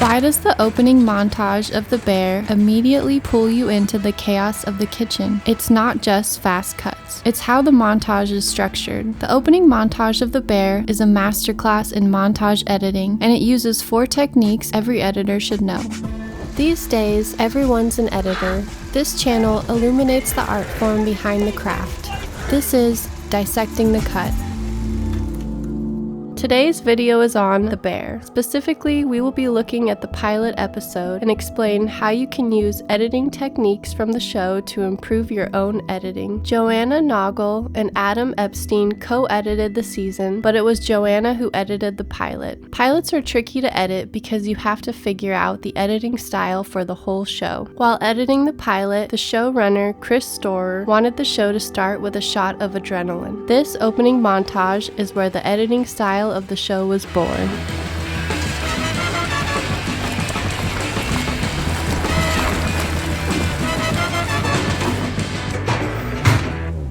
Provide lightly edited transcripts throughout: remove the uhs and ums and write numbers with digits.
Why does the opening montage of the bear immediately pull you into the chaos of the kitchen? It's not just fast cuts. It's how the montage is structured. The opening montage of the bear is a masterclass in montage editing, and it uses 4 techniques every editor should know. These days, everyone's an editor. This channel illuminates the art form behind the craft. This is Dissecting the Cut. Today's video is on the bear. Specifically, we will be looking at the pilot episode and explain how you can use editing techniques from the show to improve your own editing. Joanna Noggle and Adam Epstein co-edited the season, but it was Joanna who edited the pilot. Pilots are tricky to edit because you have to figure out the editing style for the whole show. While editing the pilot, the showrunner, Chris Storer, wanted the show to start with a shot of adrenaline. This opening montage is where the editing style of the show was born.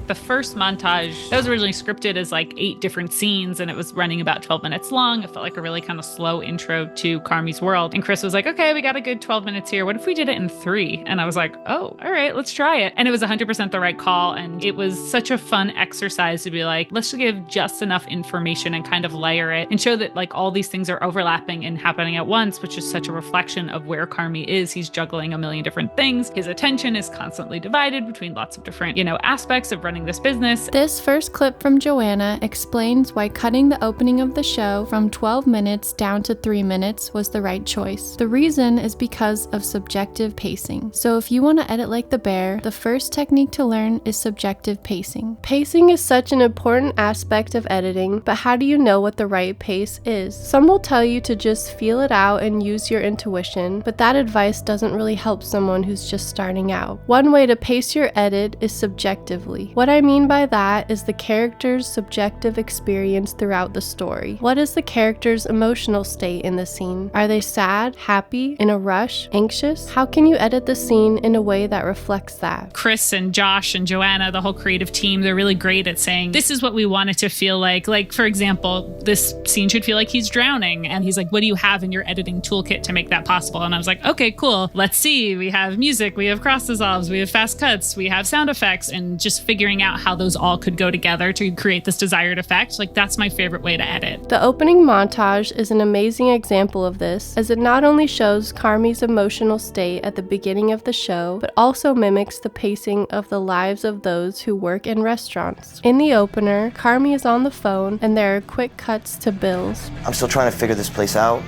The first montage, that was originally scripted as like 8 different scenes, and it was running about 12 minutes long. It felt like a really kind of slow intro to Carmy's world. And Chris was like, okay, we got a good 12 minutes here. What if we did it in 3? And I was like, oh, all right, let's try it. And it was 100% the right call. And it was such a fun exercise to be like, let's give just enough information and kind of layer it and show that like all these things are overlapping and happening at once, which is such a reflection of where Carmy is. He's juggling a million different things. His attention is constantly divided between lots of different, aspects of running this business. This first clip from Joanna explains why cutting the opening of the show from 12 minutes down to 3 minutes was the right choice. The reason is because of subjective pacing. So if you want to edit like the bear, the first technique to learn is subjective pacing. Pacing is such an important aspect of editing, but how do you know what the right pace is? Some will tell you to just feel it out and use your intuition, but that advice doesn't really help someone who's just starting out. One way to pace your edit is subjectively. What I mean by that is the character's subjective experience throughout the story. What is the character's emotional state in the scene? Are they sad, happy, in a rush, anxious? How can you edit the scene in a way that reflects that? Chris and Josh and Joanna, the whole creative team, they're really great at saying, this is what we want it to feel like. Like, for example, this scene should feel like he's drowning. And he's like, what do you have in your editing toolkit to make that possible? And I was like, okay, cool. Let's see. We have music, we have cross dissolves, we have fast cuts, we have sound effects, and just figuring out how those all could go together to create this desired effect. Like, that's my favorite way to edit. The opening montage is an amazing example of this, as it not only shows Carmy's emotional state at the beginning of the show, but also mimics the pacing of the lives of those who work in restaurants. In the opener, Carmy is on the phone, and there are quick cuts to bills. I'm still trying to figure this place out.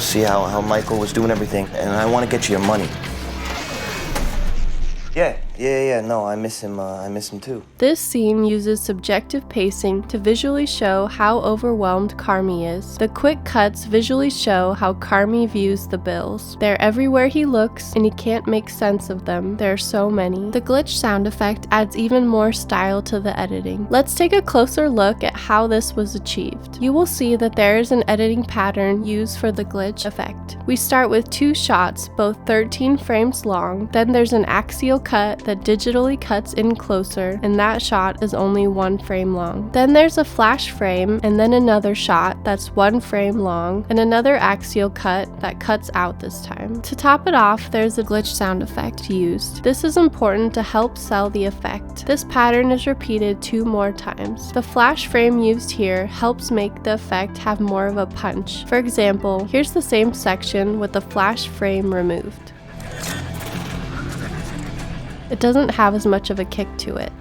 See how Michael was doing everything, and I want to get you your money. Yeah, no, I miss him too. This scene uses subjective pacing to visually show how overwhelmed Carmy is. The quick cuts visually show how Carmy views the bills. They're everywhere he looks, and he can't make sense of them. There are so many. The glitch sound effect adds even more style to the editing. Let's take a closer look at how this was achieved. You will see that there is an editing pattern used for the glitch effect. We start with 2 shots, both 13 frames long. Then there's an axial cut that digitally cuts in closer, and that shot is only 1 frame long. Then there's a flash frame, and then another shot that's 1 frame long, and another axial cut that cuts out this time. To top it off, there's a glitch sound effect used. This is important to help sell the effect. This pattern is repeated 2 more times. The flash frame used here helps make the effect have more of a punch. For example, here's the same section with the flash frame removed. It doesn't have as much of a kick to it.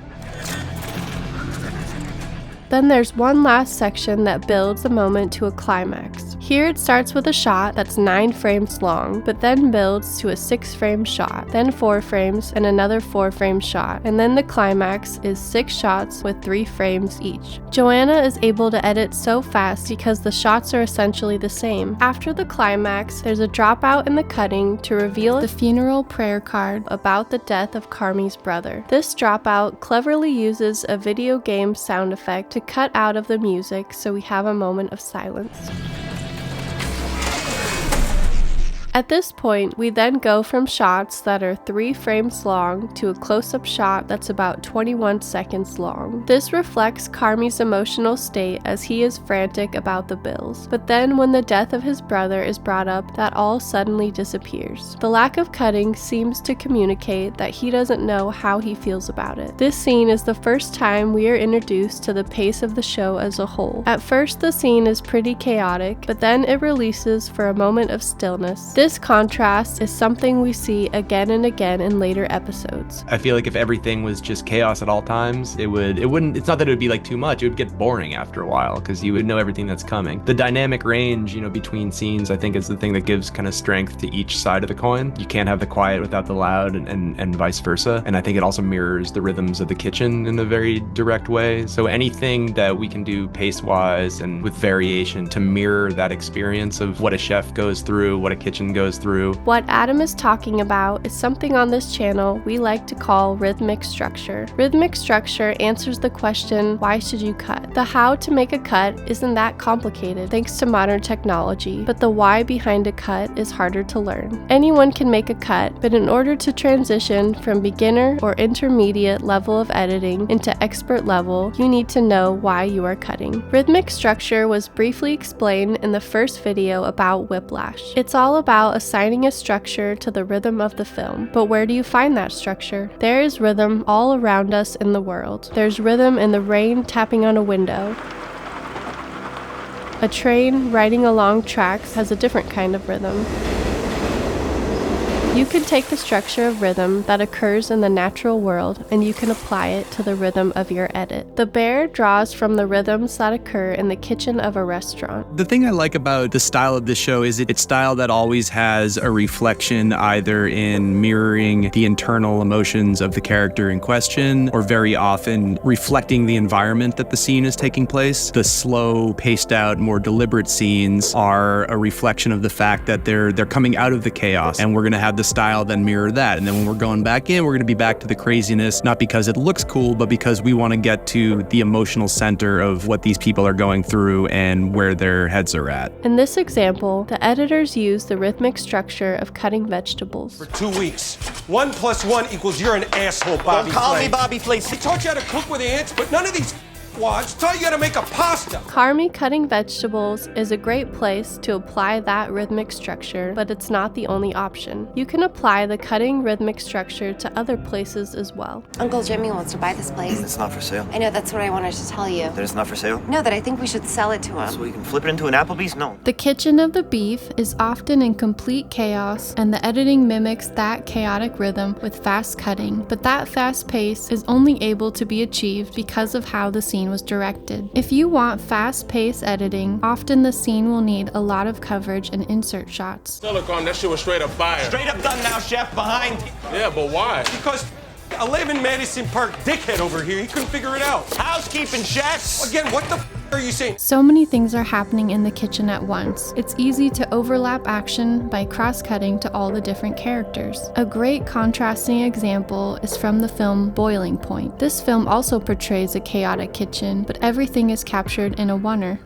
Then there's one last section that builds the moment to a climax. Here it starts with a shot that's 9 frames long, but then builds to a 6-frame shot, then 4 frames and another 4-frame shot, and then the climax is 6 shots with 3 frames each. Joanna is able to edit so fast because the shots are essentially the same. After the climax, there's a dropout in the cutting to reveal the funeral prayer card about the death of Carmy's brother. This dropout cleverly uses a video game sound effect to cut out of the music, so we have a moment of silence. At this point, we then go from shots that are 3 frames long to a close-up shot that's about 21 seconds long. This reflects Carmy's emotional state as he is frantic about the bills. But then when the death of his brother is brought up, that all suddenly disappears. The lack of cutting seems to communicate that he doesn't know how he feels about it. This scene is the first time we are introduced to the pace of the show as a whole. At first, the scene is pretty chaotic, but then it releases for a moment of stillness. This contrast is something we see again and again in later episodes. I feel like if everything was just chaos at all times, it's not that it would be like too much, it would get boring after a while because you would know everything that's coming. The dynamic range, between scenes, I think is the thing that gives kind of strength to each side of the coin. You can't have the quiet without the loud and vice versa. And I think it also mirrors the rhythms of the kitchen in a very direct way. So anything that we can do pace-wise and with variation to mirror that experience of what a chef goes through, what a kitchen goes through. What Adam is talking about is something on this channel we like to call rhythmic structure. Rhythmic structure answers the question, why should you cut? The how to make a cut isn't that complicated thanks to modern technology, but the why behind a cut is harder to learn. Anyone can make a cut, but in order to transition from beginner or intermediate level of editing into expert level, you need to know why you are cutting. Rhythmic structure was briefly explained in the first video about Whiplash. It's all about assigning a structure to the rhythm of the film. But where do you find that structure? There is rhythm all around us in the world. There's rhythm in the rain tapping on a window. A train riding along tracks has a different kind of rhythm. You can take the structure of rhythm that occurs in the natural world and you can apply it to the rhythm of your edit. The bear draws from the rhythms that occur in the kitchen of a restaurant. The thing I like about the style of this show is it's style that always has a reflection either in mirroring the internal emotions of the character in question or very often reflecting the environment that the scene is taking place. The slow, paced out, more deliberate scenes are a reflection of the fact that they're coming out of the chaos and we're going to have the style then mirror that. And then when we're going back in, we're going to be back to the craziness, not because it looks cool, but because we want to get to the emotional center of what these people are going through and where their heads are at. In this example, the editors use the rhythmic structure of cutting vegetables. For 2 weeks. 1 + 1 = you're an asshole, Bobby. Don't call Flay. me Bobby Flay. He taught you how to cook with hands, but none of these wads taught you how to make a pasta. Carmy cutting vegetables is a great place to apply that rhythmic structure, but it's not the only option. You can apply the cutting rhythmic structure to other places as well. Uncle Jimmy wants to buy this place. It's not for sale. I know, that's what I wanted to tell you. That it's not for sale? No, that I think we should sell it to him. So we can flip it into an Applebee's? No. The kitchen of the beef is often in complete chaos, and the editing mimics that chaotic rhythm with fast cutting, but that fast pace is only able to be achieved because of how the scene was directed. If you want fast-paced editing, often the scene will need a lot of coverage and insert shots. Silicone, that shit was straight up fire. Straight up done now, chef. Behind. Yeah, but why? Because I live in Madison Park, dickhead over here. He couldn't figure it out. Housekeeping, chef. Again, what the are you saying? So many things are happening in the kitchen at once. It's easy to overlap action by cross-cutting to all the different characters. A great contrasting example is from the film Boiling Point. This film also portrays a chaotic kitchen, but everything is captured in a oneer.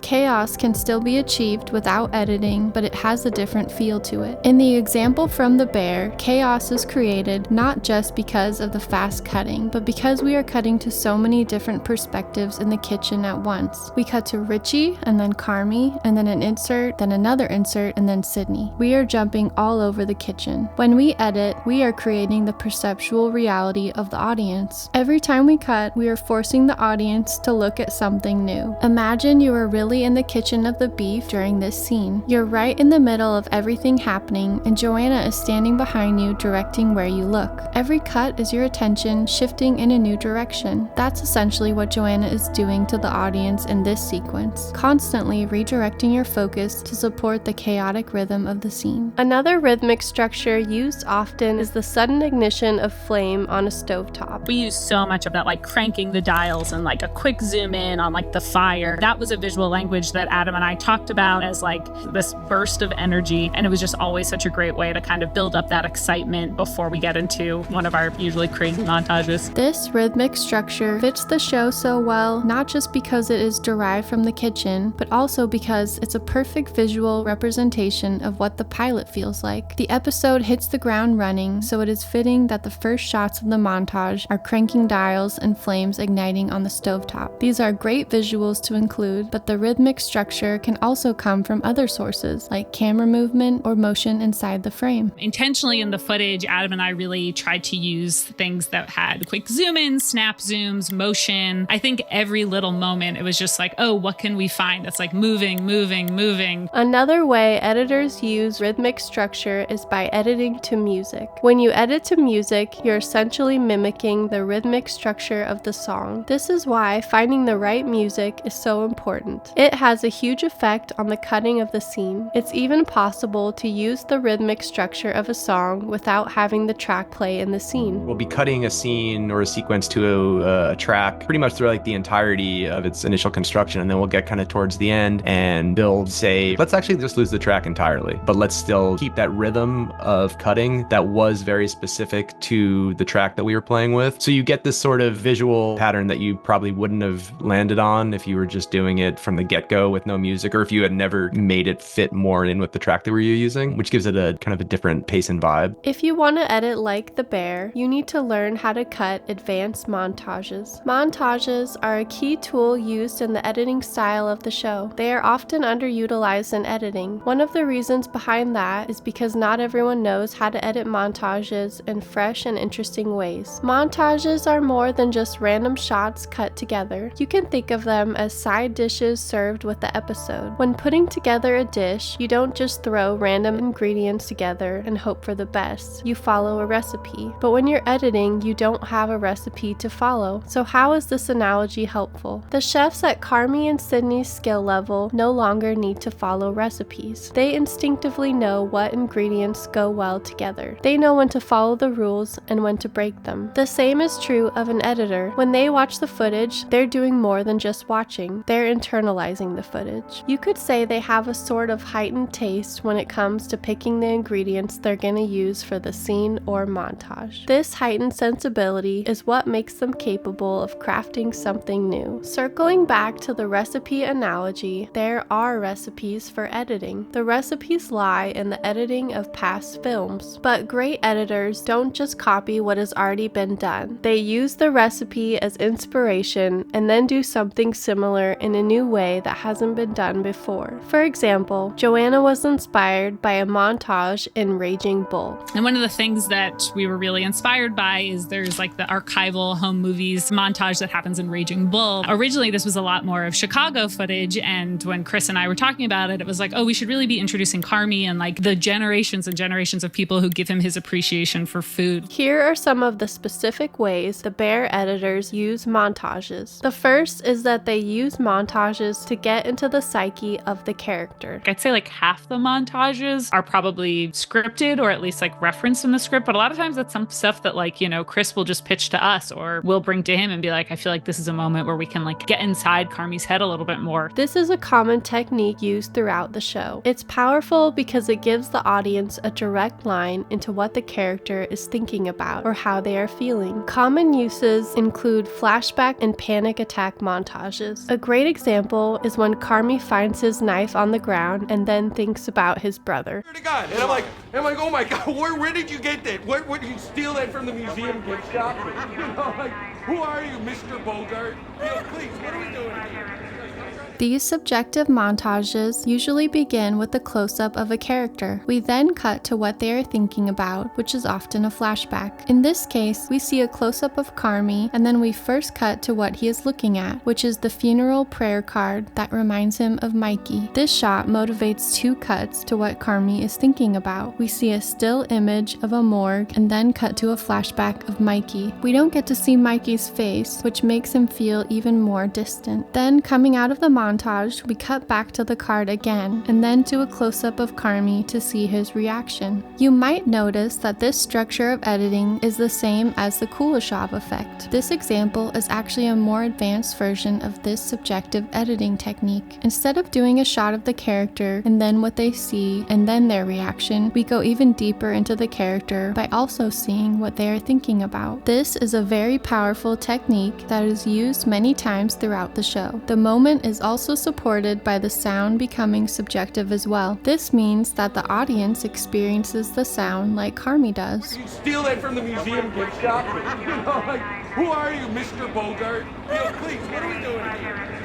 Chaos can still be achieved without editing, but it has a different feel to it. In the example from the bear, chaos is created not just because of the fast cutting, but because we are cutting to so many different perspectives in the kitchen at once. We cut to Richie, and then Carmy, and then an insert, then another insert, and then Sydney. We are jumping all over the kitchen. When we edit, we are creating the perceptual reality of the audience. Every time we cut, we are forcing the audience to look at something new. Imagine you are really in the kitchen of the beef during this scene. You're right in the middle of everything happening, and Joanna is standing behind you directing where you look. Every cut is your attention shifting in a new direction. That's essentially what Joanna is doing to the audience in this sequence, constantly redirecting your focus to support the chaotic rhythm of the scene. Another rhythmic structure used often is the sudden ignition of flame on a stovetop. We use so much of that, like cranking the dials and like a quick zoom in on like the fire. That was a visual language that that Adam and I talked about as like this burst of energy. And it was just always such a great way to kind of build up that excitement before we get into one of our usually crazy montages. This rhythmic structure fits the show so well, not just because it is derived from the kitchen, but also because it's a perfect visual representation of what the pilot feels like. The episode hits the ground running, so it is fitting that the first shots of the montage are cranking dials and flames igniting on the stovetop. These are great visuals to include, but the rhythmic structure can also come from other sources, like camera movement or motion inside the frame. Intentionally in the footage, Adam and I really tried to use things that had quick zoom ins, snap zooms, motion. I think every little moment, it was just like, oh, what can we find that's like moving, moving, moving. Another way editors use rhythmic structure is by editing to music. When you edit to music, you're essentially mimicking the rhythmic structure of the song. This is why finding the right music is so important. It has a huge effect on the cutting of the scene. It's even possible to use the rhythmic structure of a song without having the track play in the scene. We'll be cutting a scene or a sequence to a track pretty much through like the entirety of its initial construction, and then we'll get kind of towards the end and they'll say, let's actually just lose the track entirely, but let's still keep that rhythm of cutting that was very specific to the track that we were playing with. So you get this sort of visual pattern that you probably wouldn't have landed on if you were just doing it from the get-go with no music, or if you had never made it fit more in with the track that we were using, which gives it a kind of a different pace and vibe. If you want to edit like The Bear, you need to learn how to cut advanced montages. Montages are a key tool used in the editing style of the show. They are often underutilized in editing. One of the reasons behind that is because not everyone knows how to edit montages in fresh and interesting ways. Montages are more than just random shots cut together. You can think of them as side dishes served with the episode. When putting together a dish, you don't just throw random ingredients together and hope for the best. You follow a recipe. But when you're editing, you don't have a recipe to follow. So how is this analogy helpful? The chefs at Carmy and Sydney's skill level no longer need to follow recipes. They instinctively know what ingredients go well together. They know when to follow the rules and when to break them. The same is true of an editor. When they watch the footage, they're doing more than just watching. They're internalizing the footage. You could say they have a sort of heightened taste when it comes to picking the ingredients they're going to use for the scene or montage. This heightened sensibility is what makes them capable of crafting something new. Circling back to the recipe analogy, there are recipes for editing. The recipes lie in the editing of past films. But great editors don't just copy what has already been done. They use the recipe as inspiration and then do something similar in a new way that hasn't been done before. For example, Joanna was inspired by a montage in Raging Bull. And one of the things that we were really inspired by is there's like the archival home movies montage that happens in Raging Bull. Originally, this was a lot more of Chicago footage. And when Chris and I were talking about it, it was like, oh, we should really be introducing Carmy and like the generations and generations of people who give him his appreciation for food. Here are some of the specific ways the Bear editors use montages. The first is that they use montages to get into the psyche of the character. I'd say like half the montages are probably scripted or at least like referenced in the script, but a lot of times that's some stuff that like, you know, Chris will just pitch to us or we'll bring to him and be like, I feel like this is a moment where we can like get inside Carmy's head a little bit more. This is a common technique used throughout the show. It's powerful because it gives the audience a direct line into what the character is thinking about or how they are feeling. Common uses include flashback and panic attack montages. A great example is when Carmy finds his knife on the ground and then thinks about his brother. Swear to God. And I'm like, oh my God, where did you get that? Where did you steal that from the museum gift shop? You know, like, who are you, Mr. Bogart? Please, what are we doing here? These subjective montages usually begin with a close-up of a character. We then cut to what they are thinking about, which is often a flashback. In this case, we see a close-up of Carmy, and then we first cut to what he is looking at, which is the funeral prayer card that reminds him of Mikey. This shot motivates two cuts to what Carmy is thinking about. We see a still image of a morgue, and then cut to a flashback of Mikey. We don't get to see Mikey's face, which makes him feel even more distant. Then, coming out of the montage, we cut back to the card again, and then do a close-up of Carmy to see his reaction. You might notice that this structure of editing is the same as the Kuleshov effect. This example is actually a more advanced version of this subjective editing technique. Instead of doing a shot of the character and then what they see and then their reaction, we go even deeper into the character by also seeing what they are thinking about. This is a very powerful technique that is used many times throughout the show. The moment is also supported by the sound becoming subjective as well. This means that the audience experiences the sound like Carmy does. You steal that from the museum gift shop? You know, like, who are you, Mr. Bogart? Please, what are we doing here?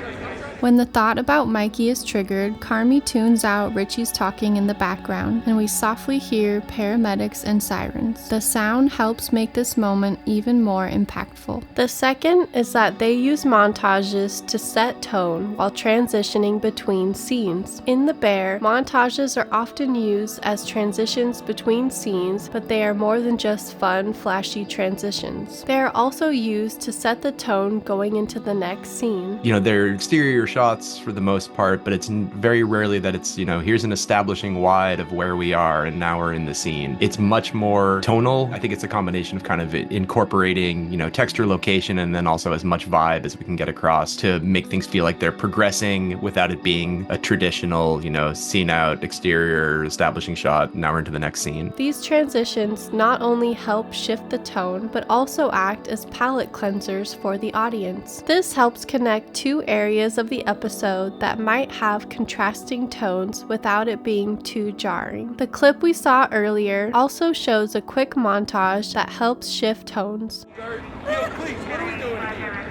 When the thought about Mikey is triggered, Carmy tunes out Richie's talking in the background, and we softly hear paramedics and sirens. The sound helps make this moment even more impactful. The second is that they use montages to set tone while transitioning between scenes. In The Bear, montages are often used as transitions between scenes, but they are more than just fun, flashy transitions. They are also used to set the tone going into the next scene. They're exterior shots for the most part, but it's very rarely that it's, here's an establishing wide of where we are and now we're in the scene. It's much more tonal. I think it's a combination of kind of incorporating, texture, location, and then also as much vibe as we can get across to make things feel like they're progressing without it being a traditional, scene out, exterior, establishing shot. Now we're into the next scene. These transitions not only help shift the tone, but also act as palate cleansers for the audience. This helps connect two areas of the episode that might have contrasting tones without it being too jarring. The clip we saw earlier also shows a quick montage that helps shift tones. Please, what are we doing here?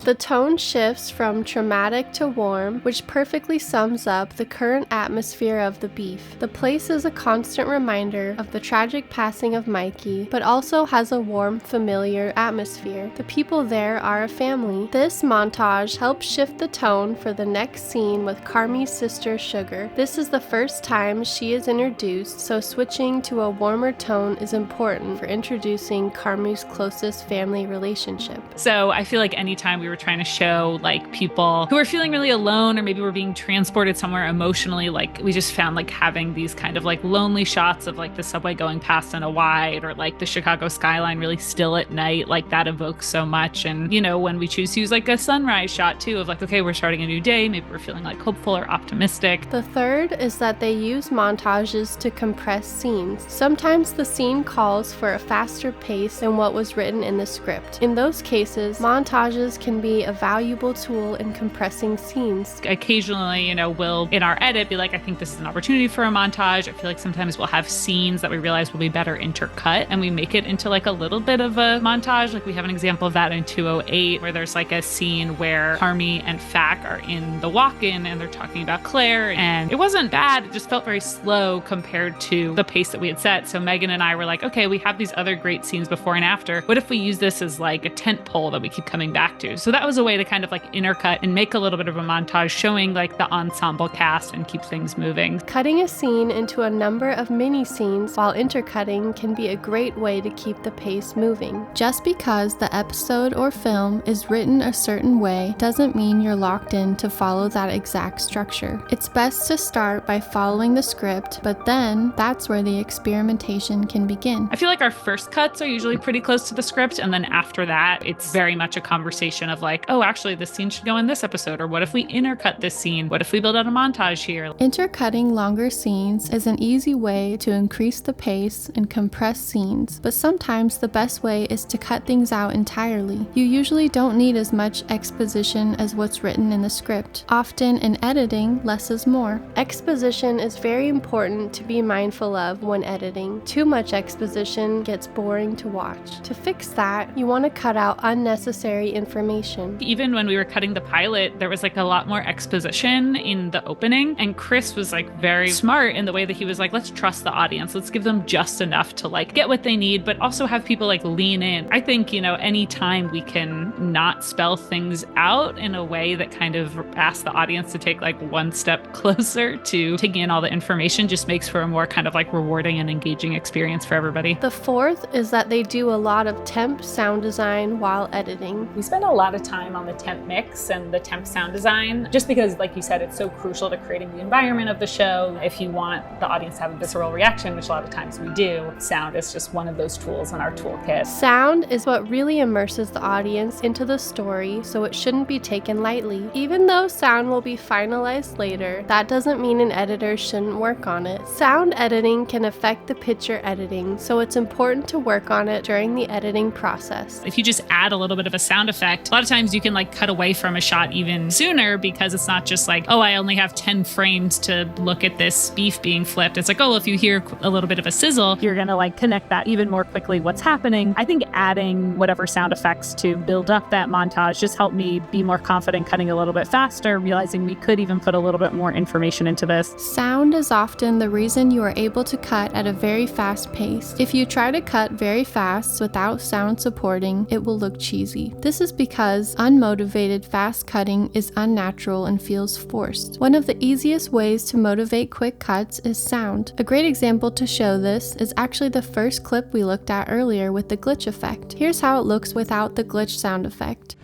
The tone shifts from traumatic to warm, which perfectly sums up the current atmosphere of the beef. The place is a constant reminder of the tragic passing of Mikey, but also has a warm, familiar atmosphere. The people there are a family. This montage helps shift the tone for the next scene with Carmy's sister Sugar. This is the first time she is introduced, so switching to a warmer tone is important for introducing Carmy's closest family relationship. So I feel like anytime we were trying to show like people who are feeling really alone, or maybe we're being transported somewhere emotionally, like we just found like having these kind of like lonely shots of like the subway going past in a wide, or like the Chicago skyline really still at night, like that evokes so much. And when we choose to use like a sunrise shot too, of like, okay, we're starting a new day, maybe we're feeling like hopeful or optimistic. The third is that they use montages to compress scenes. Sometimes the scene calls for a faster pace than what was written in the script. In those cases, montages can be a valuable tool in compressing scenes. Occasionally, we'll in our edit be like, I think this is an opportunity for a montage. I feel like sometimes we'll have scenes that we realize will be better intercut, and we make it into like a little bit of a montage. Like we have an example of that in 208, where there's like a scene where Carmy and Fack are in the walk-in and they're talking about Claire, and it wasn't bad. It just felt very slow compared to the pace that we had set. So Megan and I were like, okay, we have these other great scenes before and after. What if we use this as like a tent pole that we keep coming back to? So that was a way to kind of like intercut and make a little bit of a montage showing like the ensemble cast and keep things moving. Cutting a scene into a number of mini scenes while intercutting can be a great way to keep the pace moving. Just because the episode or film is written a certain way doesn't mean you're locked in to follow that exact structure. It's best to start by following the script, but then that's where the experimentation can begin. I feel like our first cuts are usually pretty close to the script, and then after that it's very much a conversation of like, oh, actually this scene should go in this episode, or what if we intercut this scene? What if we build out a montage here? Intercutting longer scenes is an easy way to increase the pace and compress scenes, but sometimes the best way is to cut things out entirely. You usually don't need as much exposition as what's written in the script. Often in editing, less is more. Exposition is very important to be mindful of when editing. Too much exposition gets boring to watch. To fix that, you want to cut out unnecessary information. information. Even when we were cutting the pilot, there was like a lot more exposition in the opening, and Chris was like very smart in the way that he was like, let's trust the audience. Let's give them just enough to like get what they need, but also have people like lean in. I think, anytime we can not spell things out in a way that kind of asks the audience to take like one step closer to taking in all the information just makes for a more kind of like rewarding and engaging experience for everybody. The fourth is that they do a lot of temp sound design while editing. We spend a lot of time on the temp mix and the temp sound design, just because, like you said, it's so crucial to creating the environment of the show. If you want the audience to have a visceral reaction, which a lot of times we do, sound is just one of those tools in our toolkit. Sound is what really immerses the audience into the story, so it shouldn't be taken lightly. Even though sound will be finalized later, that doesn't mean an editor shouldn't work on it. Sound editing can affect the picture editing, so it's important to work on it during the editing process. If you just add a little bit of a sound effect, a lot of times you can like cut away from a shot even sooner, because it's not just like, oh, I only have 10 frames to look at this beef being flipped. It's like, oh, if you hear a little bit of a sizzle, you're going to like connect that even more quickly what's happening. I think adding whatever sound effects to build up that montage just helped me be more confident cutting a little bit faster, realizing we could even put a little bit more information into this. Sound is often the reason you are able to cut at a very fast pace. If you try to cut very fast without sound supporting, it will look cheesy. This is because unmotivated fast cutting is unnatural and feels forced. One of the easiest ways to motivate quick cuts is sound. A great example to show this is actually the first clip we looked at earlier with the glitch effect. Here's how it looks without the glitch sound effect.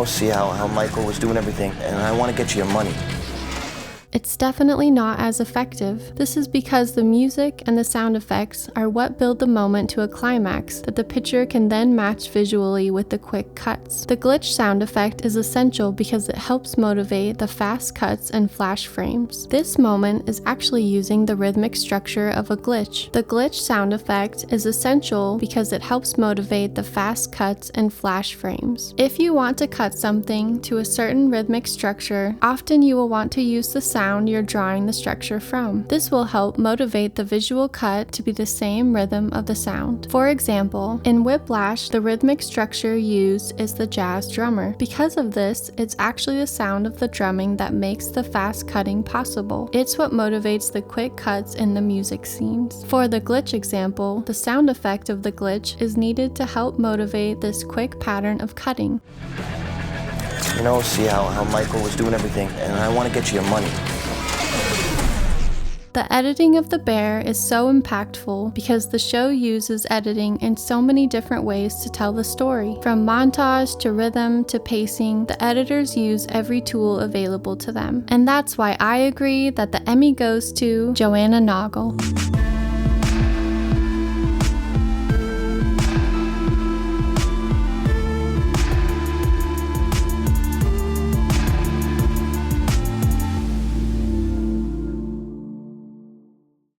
See how Michael was doing everything, and I want to get you your money. It's definitely not as effective. This is because the music and the sound effects are what build the moment to a climax that the picture can then match visually with the quick cuts. The glitch sound effect is essential because it helps motivate the fast cuts and flash frames. This moment is actually using the rhythmic structure of a glitch. The glitch sound effect is essential because it helps motivate the fast cuts and flash frames. If you want to cut something to a certain rhythmic structure, often you will want to use the sound you're drawing the structure from. This will help motivate the visual cut to be the same rhythm of the sound. For example, in Whiplash, the rhythmic structure used is the jazz drummer. Because of this, it's actually the sound of the drumming that makes the fast cutting possible. It's what motivates the quick cuts in the music scenes. For the glitch example, the sound effect of the glitch is needed to help motivate this quick pattern of cutting. See how Michael was doing everything, and I want to get you your money. The editing of the bear is so impactful because the show uses editing in so many different ways to tell the story. From montage to rhythm to pacing, the editors use every tool available to them. And that's why I agree that the Emmy goes to Joanna Nagel.